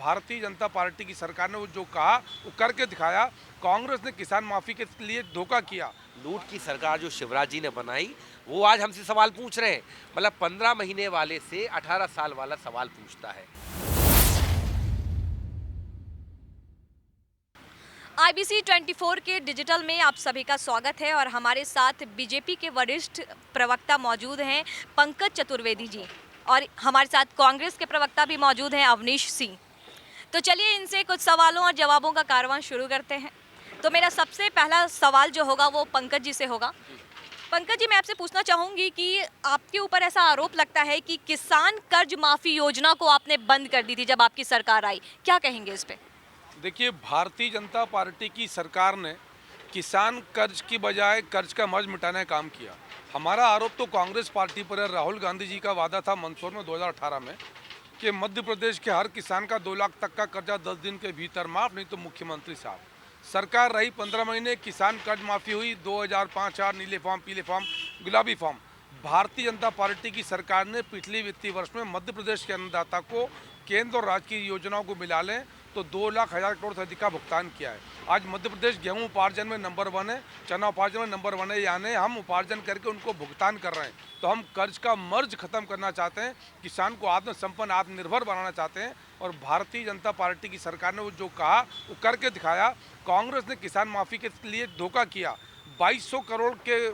Bharatiya Janata party की सरकार ने वो जो कहा वो करके दिखाया। कांग्रेस ने किसान माफी के लिए धोखा किया। लूट की सरकार जो शिवराज जी ने बनाई, वो आज हमसे सवाल पूछ रहे हैं। मतलब 15 महीने वाले से 18 साल वाला सवाल पूछता है। IBC 24 के डिजिटल में आप सभी का स्वागत है और हमारे साथ बीजेपी के वरिष्ठ प्रवक्ता मौजूद हैं पंकज चतुर्वेदी जी, और हमारे साथ कांग्रेस के प्रवक्ता भी मौजूद हैं अवनीश सिंह। तो चलिए इनसे कुछ सवालों और जवाबों का कारवां शुरू करते हैं। तो मेरा सबसे पहला सवाल जो होगा वो पंकज जी से होगा। पंकज जी, मैं आपसे पूछना चाहूँगी कि आपके ऊपर ऐसा आरोप लगता है कि किसान कर्ज माफ़ी योजना को आपने बंद कर दी थी जब आपकी सरकार आई, क्या कहेंगे इस पे? देखिए, भारतीय जनता पार्टी की सरकार ने किसान कर्ज की बजाय कर्ज का मर्ज मिटाने का काम किया। हमारा आरोप तो कांग्रेस पार्टी पर है। राहुल गांधी जी का वादा था मंदसौर में 2018 में कि मध्य प्रदेश के हर किसान का 2 लाख तक का कर्जा 10 दिन के भीतर माफ, नहीं तो मुख्यमंत्री साहब। सरकार रही 15 महीने, किसान कर्ज माफी हुई 2000, 5000, नीले फॉर्म, पीले फॉर्म, गुलाबी फॉर्म। भारतीय जनता पार्टी की सरकार ने पिछले वित्तीय वर्ष में मध्य प्रदेश के अन्नदाता को केंद्र और राज्य की योजनाओं को मिला लें तो 2,00,000 करोड़ से अधिक का भुगतान किया है। आज मध्य प्रदेश गेहूं उपार्जन में नंबर 1 है, चना उपार्जन में नंबर 1 है। यानी हम उपार्जन करके उनको भुगतान कर रहे हैं। तो हम कर्ज का मर्ज खत्म करना चाहते हैं, किसान को आत्मसंपन्न, आत्मनिर्भर बनाना चाहते हैं। और भारतीय जनता पार्टी की सरकार ने वो जो कहा वो करके दिखाया। कांग्रेस ने किसान माफी के लिए धोखा किया। 2200 करोड़ के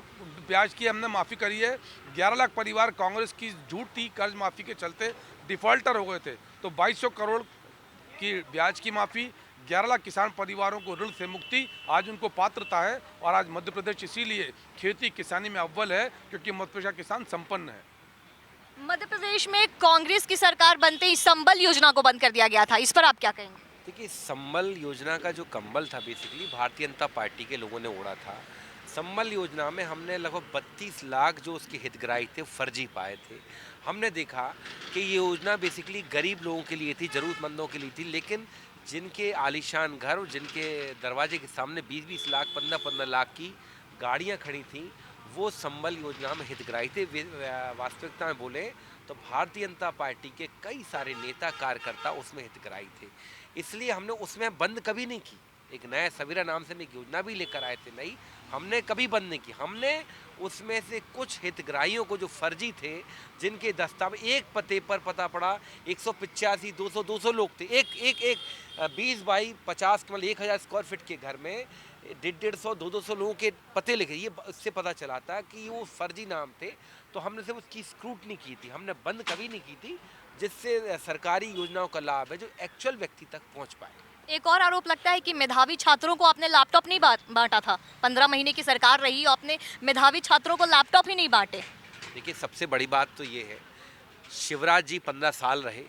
ब्याज की हमने माफ़ी करी है। 11 लाख परिवार कांग्रेस की झूठी कर्ज माफ़ी के चलते डिफॉल्टर हो गए थे। तो 2200 करोड़ की ब्याज की माफ़ी, 11 लाख किसान परिवारों को ऋण से मुक्ति, आज उनको पात्रता है। और आज मध्य प्रदेश इसीलिए खेती किसानी में अव्वल है क्योंकि मध्य प्रदेश का किसान संपन्न है। मध्य प्रदेश में कांग्रेस की सरकार बनते ही संबल योजना को बंद कर दिया गया था, इस पर आप क्या कहेंगे? देखिए, संबल योजना का जो कंबल था बेसिकली भारतीय जनता पार्टी के लोगों ने ओढ़ा था। संबल योजना में हमने लगभग 32 लाख जो उसके हितग्राही थे फर्जी पाए थे। हमने देखा कि ये योजना बेसिकली गरीब लोगों के लिए थी, ज़रूरतमंदों के लिए थी, लेकिन जिनके आलीशान घर और जिनके दरवाजे के सामने 20-20 लाख, 15-15 लाख की गाड़ियाँ खड़ी थीं, वो संबल योजना में हितग्राही थे। वास्तविकता में बोले तो भारतीय जनता पार्टी के कई सारे नेता कार्यकर्ता उसमें हितग्राही थे। इसलिए हमने उसमें बंद कभी नहीं की। एक नया सवेरा नाम से हम एक योजना भी लेकर आए थे, नहीं, हमने कभी बंद नहीं की। हमने उसमें से कुछ हितग्राहियों को जो फर्जी थे, जिनके दस्तावेज एक पते पर पता पड़ा 185, 200 लोग थे, एक एक एक 20 बाई 50 मतलब 1000 स्क्वायर फीट के घर में 150, 200 लोगों के पते लिखे। ये इससे पता चला था कि वो फर्जी नाम थे। तो हमने सिर्फ उसकी स्क्रूटनी की थी, हमने बंद कभी नहीं की थी, जिससे सरकारी योजनाओं का लाभ है जो एक्चुअल व्यक्ति तक पहुंच पाए। एक और आरोप लगता है कि मेधावी छात्रों को आपने लैपटॉप नहीं बांटा था। 15 महीने की सरकार रही और आपने मेधावी छात्रों को लैपटॉप ही नहीं बांटे। देखिए, सबसे बड़ी बात तो ये है, शिवराज जी 15 साल रहे,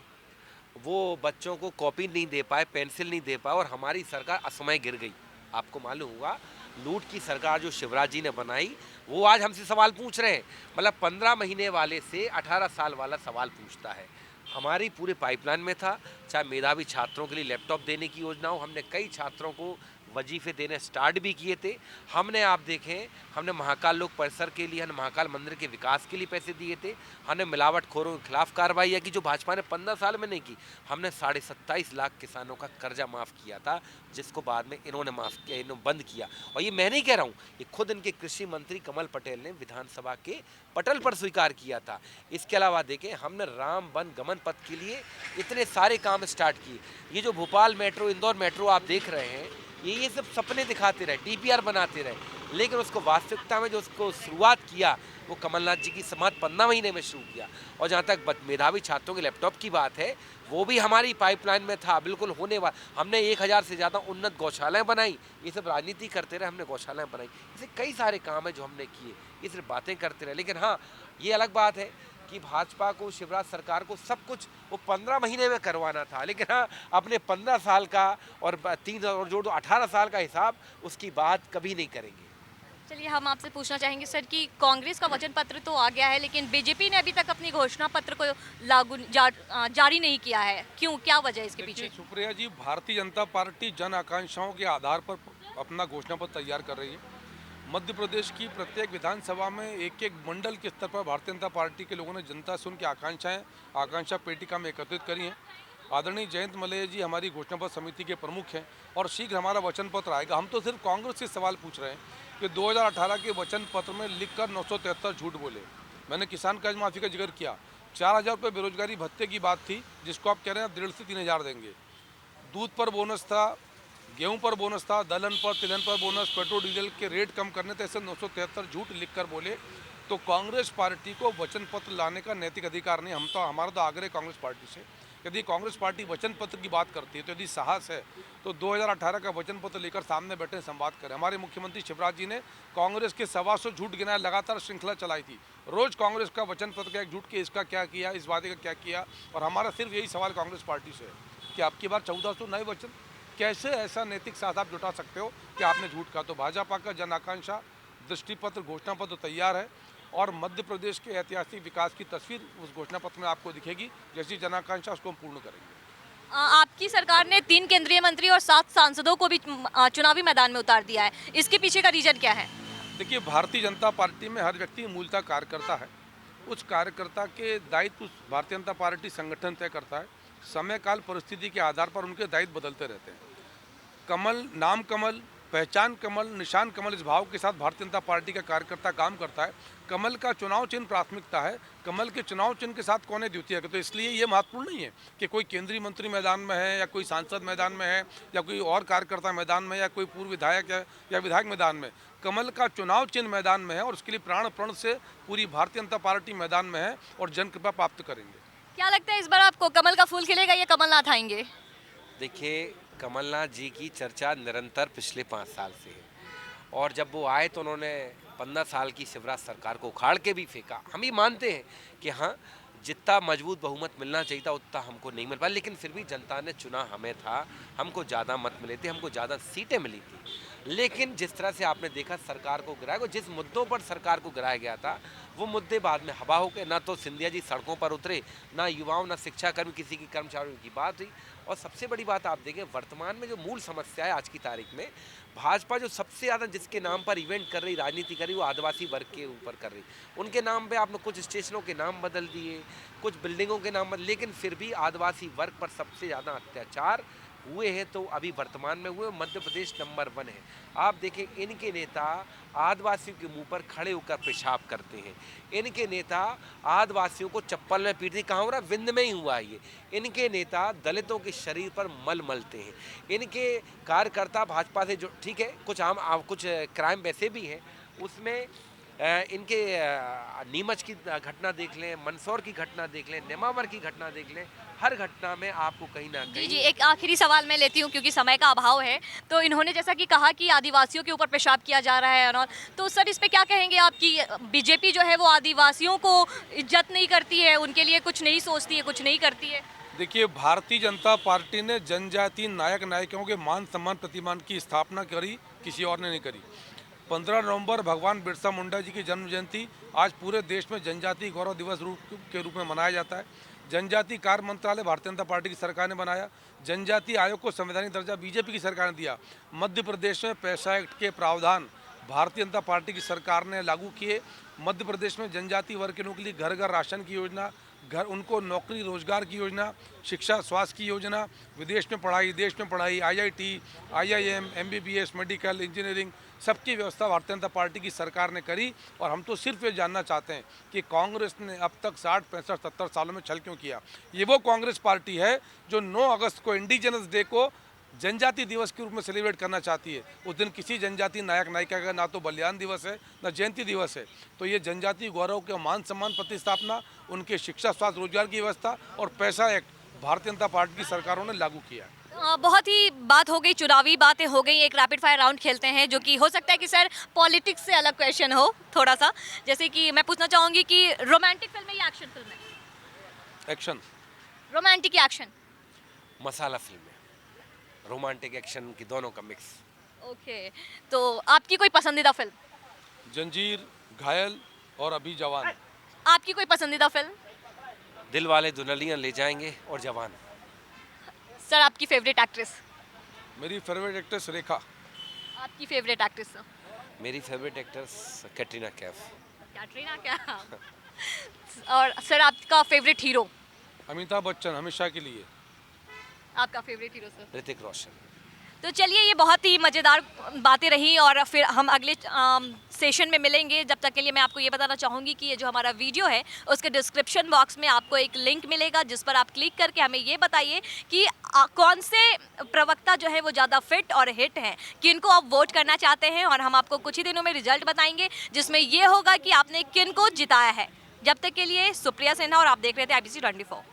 वो बच्चों को कॉपी नहीं दे पाए, पेंसिल नहीं दे पाए, और हमारी सरकार असमय गिर गई। आपको मालूम होगा, लूट की सरकार जो शिवराज जी ने बनाई, वो आज हमसे सवाल पूछ रहे हैं। मतलब 15 महीने वाले से 18 साल वाला सवाल पूछता है। हमारी पूरे पाइपलाइन में था, चाहे मेधावी छात्रों के लिए लैपटॉप देने की योजना हो, हमने कई छात्रों को वजीफे देने स्टार्ट भी किए थे। हमने, आप देखें, हमने महाकाल लोक परिसर के लिए, हमने महाकाल मंदिर के विकास के लिए पैसे दिए थे। हमने मिलावटखोरों के खिलाफ कार्रवाई की जो भाजपा ने 15 साल में नहीं की। हमने 27.5 लाख किसानों का कर्जा माफ़ किया था, जिसको बाद में इन्होंने माफ़ किया, इन्होंने बंद किया। और ये मैं नहीं कह रहा हूँ, ये खुद इनके कृषि मंत्री कमल पटेल ने विधानसभा के पटल पर स्वीकार किया था। इसके अलावा देखें, हमने राम वन गमन पथ के लिए इतने सारे काम स्टार्ट किए। ये जो भोपाल मेट्रो, इंदौर मेट्रो आप देख रहे हैं, ये सब सपने दिखाते रहे, डीपीआर बनाते रहे, लेकिन उसको वास्तविकता में जो उसको शुरुआत किया वो कमलनाथ जी की समाज 15 महीने में शुरू किया। और जहाँ तक मेधावी छात्रों के लैपटॉप की बात है, वो भी हमारी पाइपलाइन में था, बिल्कुल होने वाला। हमने 1000 से ज़्यादा उन्नत गौशालाएँ बनाई। ये सब राजनीति करते रहे, हमने गौशालाएँ बनाई। ऐसे कई सारे काम हैं जो हमने किए, ये सिर्फ बातें करते रहे। लेकिन हाँ, ये अलग बात है कि भाजपा को, शिवराज सरकार को सब कुछ वो 15 महीने में करवाना था, लेकिन हाँ, अपने 15 साल का और 3 और जोड़ दो 18 साल का हिसाब, उसकी बात कभी नहीं करेंगे। चलिए, हम आपसे पूछना चाहेंगे सर कि कांग्रेस का वचन पत्र तो आ गया है, लेकिन बीजेपी ने अभी तक अपनी घोषणा पत्र को जारी नहीं किया है। क्यों, क्या वजह है इसके पीछे? सुप्रिया जी, भारतीय जनता पार्टी जन आकांक्षाओं के आधार पर अपना घोषणा पत्र तैयार कर रही है। मध्य प्रदेश की प्रत्येक विधानसभा में एक एक मंडल के स्तर पर भारतीय जनता पार्टी के लोगों ने जनता से उनकी आकांक्षा पेटिका में एकत्रित करी हैं। आदरणीय जयंत मलैया जी हमारी घोषणा पत्र समिति के प्रमुख हैं और शीघ्र हमारा वचन पत्र आएगा। हम तो सिर्फ कांग्रेस से सवाल पूछ रहे हैं कि 2018 के वचन पत्र में लिखकर 973 झूठ बोले। मैंने किसान कर्ज माफी का जिक्र किया, 4000 रुपये बेरोजगारी भत्ते की बात थी, जिसको आप कह रहे हैं 1.5 से 3000 देंगे। दूध पर बोनस था, गेहूं पर बोनस था, दलहन पर तिलहन पर बोनस, पेट्रोल डीजल के रेट कम करने थे, ऐसे 973 झूठ लिखकर बोले। तो कांग्रेस पार्टी को वचन पत्र लाने का नैतिक अधिकार नहीं। हमारा तो आग्रह कांग्रेस पार्टी से, यदि कांग्रेस पार्टी वचन पत्र की बात करती है तो यदि साहस है तो 2018 का वचन पत्र लेकर सामने बैठे संवाद करें। हमारे मुख्यमंत्री शिवराज जी ने कांग्रेस के 125 झूठ गिनाए, लगातार श्रृंखला चलाई थी। रोज कांग्रेस का वचन पत्र का एक झूठ के इसका क्या किया, इस वादे का क्या किया। और हमारा सिर्फ यही सवाल कांग्रेस पार्टी से है कि आपकी बार 1400 नए वचन, कैसे ऐसा नैतिक साथ आप जुटा सकते हो कि आपने झूठ कहा। तो भाजपा का जन आकांक्षा दृष्टि पत्र घोषणा पत्र तैयार है और मध्य प्रदेश के ऐतिहासिक विकास की तस्वीर उस घोषणा पत्र में आपको दिखेगी। जैसी जन आकांक्षा उसको हम पूर्ण करेंगे। आपकी सरकार ने 3 केंद्रीय मंत्री और 7 सांसदों को भी चुनावी मैदान में उतार दिया है, इसके पीछे का रीजन क्या है? देखिए, भारतीय जनता पार्टी में हर व्यक्ति मूलतः कार्यकर्ता है। उस कार्यकर्ता के दायित्व भारतीय जनता पार्टी संगठन तय करता है। समय काल परिस्थिति के आधार पर उनके दायित्व बदलते रहते हैं। कमल, नाम कमल, पहचान कमल, निशान कमल, इस भाव के साथ भारतीय जनता पार्टी का कार्यकर्ता काम करता है। कमल का चुनाव चिन्ह प्राथमिकता है, कमल के चुनाव चिन्ह के साथ कौन है द्वितीय। तो इसलिए ये महत्वपूर्ण नहीं है कि कोई केंद्रीय मंत्री मैदान में है या कोई सांसद मैदान में है या कोई और कार्यकर्ता मैदान में या कोई पूर्व विधायक या विधायक मैदान में। कमल का चुनाव चिन्ह मैदान में है और उसके लिए प्राण प्रण से पूरी भारतीय जनता पार्टी मैदान में है और जन कृपा प्राप्त करेंगे। क्या लगता है इस बार आपको कमल का फूल खिलेगा या कमलनाथ आएंगे? देखिए, कमलनाथ जी की चर्चा निरंतर पिछले 5 साल से है और जब वो आए तो उन्होंने 15 साल की शिवराज सरकार को उखाड़ के भी फेंका। हम ये मानते हैं कि हाँ, जितना मजबूत बहुमत मिलना चाहिए था उतना हमको नहीं मिल पाया, लेकिन फिर भी जनता ने चुना हमें था, हमको ज़्यादा मत मिले थे, हमको ज़्यादा सीटें मिली थी। लेकिन जिस तरह से आपने देखा सरकार को गिराया, जिस मुद्दों पर सरकार को गिराया गया था वो मुद्दे बाद में हवा हो गए। ना तो सिंधिया जी सड़कों पर उतरे, ना युवाओं, ना शिक्षाकर्मी, किसी की कर्मचारियों की बात हुई। और सबसे बड़ी बात आप देखें, वर्तमान में जो मूल समस्या है आज की तारीख में, भाजपा जो सबसे ज़्यादा जिसके नाम पर इवेंट कर रही, राजनीति कर रही, वो आदिवासी वर्ग के ऊपर कर रही। उनके नाम पे आपने कुछ स्टेशनों के नाम बदल दिए, कुछ बिल्डिंगों के नाम बदल, लेकिन फिर भी आदिवासी वर्ग पर सबसे ज़्यादा अत्याचार हुए हैं तो अभी वर्तमान में हुए मध्य प्रदेश नंबर 1 है। आप देखें, इनके नेता आदिवासियों के मुंह पर खड़े होकर पेशाब करते हैं। इनके नेता आदिवासियों को चप्पल में पीटते, कहाँ हो रहा, विंध्य में ही हुआ है ये। इनके नेता दलितों के शरीर पर मल मलते हैं। इनके कार्यकर्ता भाजपा से जो, ठीक है, कुछ क्राइम वैसे भी हैं, उसमें इनके नीमच की घटना देख लें, मंदसौर की घटना देख लें, नेमावर की घटना देख लें, हर घटना में आपको कहीं ना कहीं। जी, एक आखिरी सवाल मैं लेती हूँ क्योंकि समय का अभाव है। तो इन्होंने जैसा कि कहा कि आदिवासियों के ऊपर पेशाब किया जा रहा है और तो सर इस पे क्या कहेंगे आप कि बीजेपी जो है वो आदिवासियों को इज्जत नहीं करती है, उनके लिए कुछ नहीं सोचती है, कुछ नहीं करती है? देखिए, भारतीय जनता पार्टी ने जनजातीय नायक नायिकाओं के मान सम्मान प्रतिमान की स्थापना करी, किसी और ने नहीं करी। 15 नवंबर भगवान बिरसा मुंडा जी की जन्म जयंती आज पूरे देश में जनजातीय गौरव दिवस के रूप में मनाया जाता है। जनजातीय कार्य मंत्रालय भारतीय जनता पार्टी की सरकार ने बनाया। जनजातीय आयोग को संवैधानिक दर्जा बीजेपी की सरकार ने दिया। मध्य प्रदेश में पैसा एक्ट के प्रावधान भारतीय जनता पार्टी की सरकार ने लागू किए। मध्य प्रदेश में जनजातीय वर्ग के लोगों के लिए घर घर राशन की योजना, घर उनको नौकरी रोजगार की योजना, शिक्षा स्वास्थ्य की योजना, विदेश में पढ़ाई, देश में पढ़ाई, IIT, IIM, MBBS, medical, engineering, सबकी व्यवस्था भारतीय जनता पार्टी की सरकार ने करी। और हम तो सिर्फ ये जानना चाहते हैं कि कांग्रेस ने अब तक 60, 65, 70 सालों में छल क्यों किया। ये वो कांग्रेस पार्टी है जो 9 अगस्त को इंडिजिनस डे को जनजाति दिवस के रूप में सेलिब्रेट करना चाहती है। उस दिन किसी जनजाति नायक नायिका का ना तो बलिदान दिवस है ना जयंती दिवस है। तो ये जनजाति गौरव के मान सम्मान प्रतिस्थापना, उनके शिक्षा स्वास्थ्य रोजगार की व्यवस्था और पैसा एक्ट भारतीय जनता पार्टी की सरकारों ने लागू किया। बहुत ही बात हो गई, चुनावी बातें हो गई। एक रैपिड फायर राउंड खेलते हैं जो कि हो सकता है कि सर पॉलिटिक्स से अलग क्वेश्चन हो थोड़ा सा। जैसे कि मैं पूछना चाहूँगी कि रोमांटिक फिल्म है या एक्शन फिल्म है? एक्शन। रोमांटिक या एक्शन? मसाला फिल्म है, रोमांटिक एक्शन की दोनों का मिक्स। ओके, तो आपकी कोई पसंदीदा फिल्म? जंजीर, घायल और अभी जवान। आपकी कोई पसंदीदा फिल्म? दिल वाले दुल्हनिया ले जाएंगे और जवान। सर आपकी फेवरेट एक्ट्रेस? मेरी फेवरेट एक्ट्रेस रेखा। आपकी फेवरेट एक्ट्रेस? मेरी फेवरेट एक्ट्रेस कैटरीना कैफ। कैटरीना कैफ। और सर आपका फेवरेट हीरो? अमिताभ बच्चन, हमेशा के लिए। आपका favourite hero sir? Hrithik Roshan. तो चलिए, ये बहुत ही मज़ेदार बातें रही और फिर हम अगले सेशन में मिलेंगे। जब तक के लिए मैं आपको ये बताना चाहूँगी कि ये जो हमारा वीडियो है उसके डिस्क्रिप्शन बॉक्स में आपको एक लिंक मिलेगा, जिस पर आप क्लिक करके हमें ये बताइए कि कौन से प्रवक्ता जो है वो ज़्यादा फिट और हिट हैं, किनको आप वोट करना चाहते हैं, और हम आपको कुछ ही दिनों में रिजल्ट बताएंगे जिसमें ये होगा कि आपने किनको जिताया है। जब तक के लिए सुप्रिया सिन्हा, और आप देख रहे थे IBC 24।